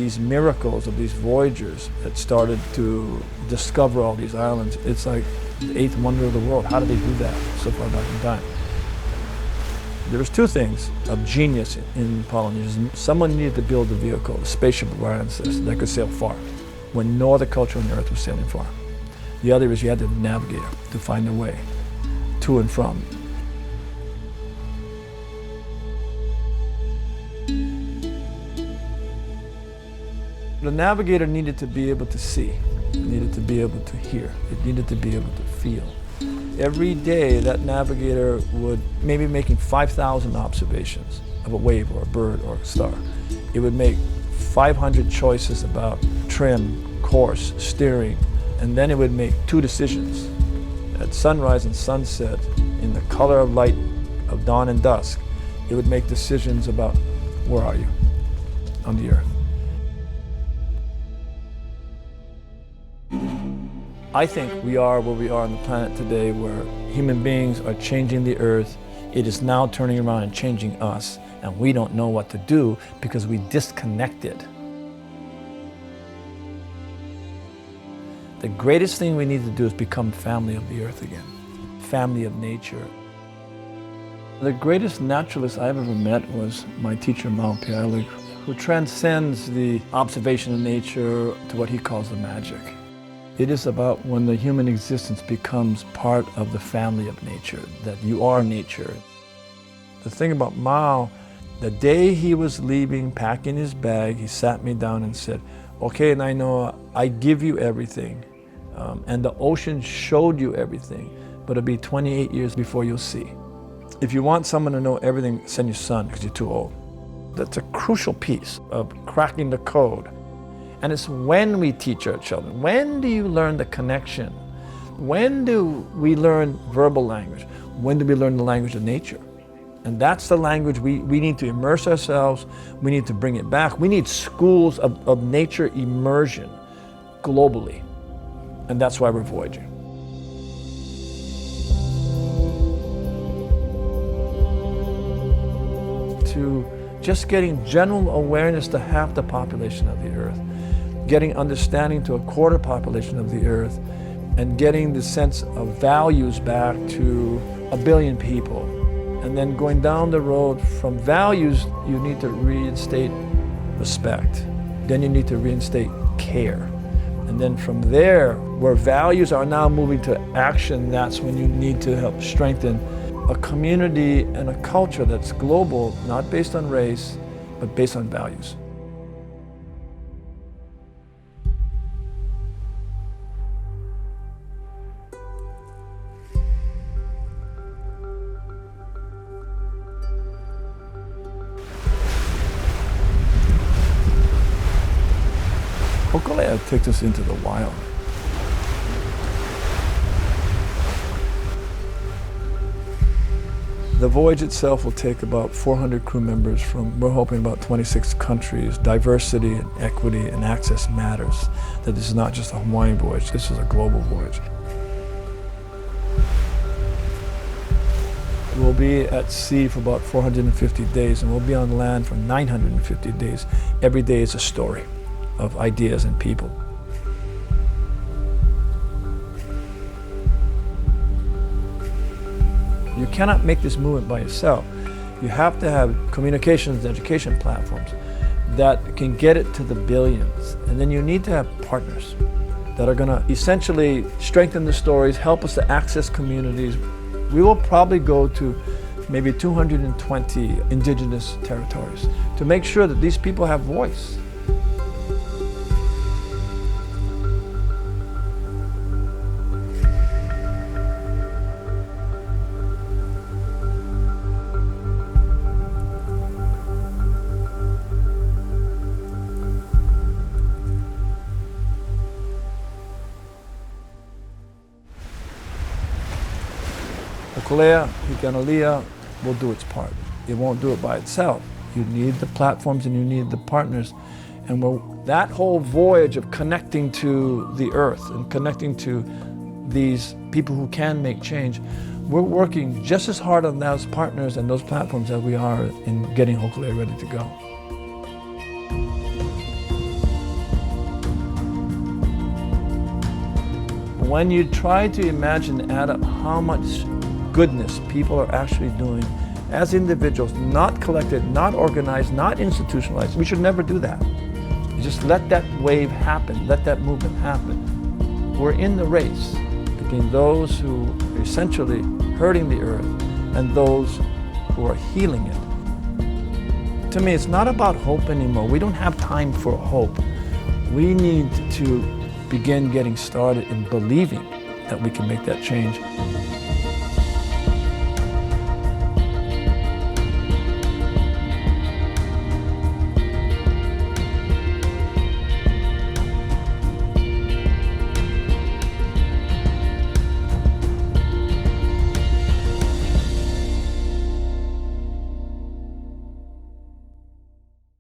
these miracles of these voyagers that started to discover all these islands. It's like the eighth wonder of the world. How did they do that so far back in time? There was two things of genius in Polynesia. Someone needed to build a vehicle, a spaceship of our ancestors that could sail far, when no other culture on the earth was sailing far. The other is you had the navigator to find a way to and from. The navigator needed to be able to see, it needed to be able to hear, it needed to be able to feel. Every day that navigator would maybe making 5,000 observations of a wave or a bird or a star. It would make 500 choices about trim, course, steering, and then it would make 2 decisions. At sunrise and sunset, in the color of light of dawn and dusk, it would make decisions about where are you on the earth. I think we are where we are on the planet today, where human beings are changing the earth. It is now turning around and changing us, and we don't know what to do because we disconnected. The greatest thing we need to do is become family of the earth again, family of nature. The greatest naturalist I ever met was my teacher, Moananuiākea, who transcends the observation of nature to what he calls the magic. It is about when the human existence becomes part of the family of nature, that you are nature. The thing about Mao, the day he was leaving, packing his bag, he sat me down and said, okay, Nainoa, I give you everything, and the ocean showed you everything, but it'll be 28 years before you'll see. If you want someone to know everything, send your son, because you're too old. That's a crucial piece of cracking the code. And it's when we teach our children. When do you learn the connection? When do we learn verbal language? When do we learn the language of nature? And that's the language we need to immerse ourselves. We need to bring it back. We need schools of nature immersion globally. And that's why we're voyaging. To just getting general awareness to half the population of the earth, getting understanding to a quarter population of the earth, and getting the sense of values back to 1 billion people. And then going down the road from values, you need to reinstate respect. Then you need to reinstate care. And then from there, where values are now moving to action, that's when you need to help strengthen a community and a culture that's global, not based on race, but based on values. Hōkūleʻa takes us into the wild. The voyage itself will take about 400 crew members from, we're hoping, about 26 countries. Diversity and equity and access matters. That this is not just a Hawaiian voyage, this is a global voyage. We'll be at sea for about 450 days, and we'll be on land for 950 days. Every day is a story of ideas and people. You cannot make this movement by yourself. You have to have communications and education platforms that can get it to the billions. And then you need to have partners that are gonna essentially strengthen the stories, help us to access communities. We will probably go to maybe 220 indigenous territories to make sure that these people have voice. Hōkūleʻa and Hikianalia will do its part. It won't do it by itself. You need the platforms and you need the partners. And that whole voyage of connecting to the earth and connecting to these people who can make change, we're working just as hard on those partners and those platforms as we are in getting Hōkūleʻa ready to go. When you try to imagine and add up how much goodness people are actually doing as individuals, not collected, not organized, not institutionalized, we should never do that. Just let that wave happen, let that movement happen. We're in the race between those who are essentially hurting the earth and those who are healing it. To me, it's not about hope anymore. We don't have time for hope. We need to begin getting started in believing that we can make that change.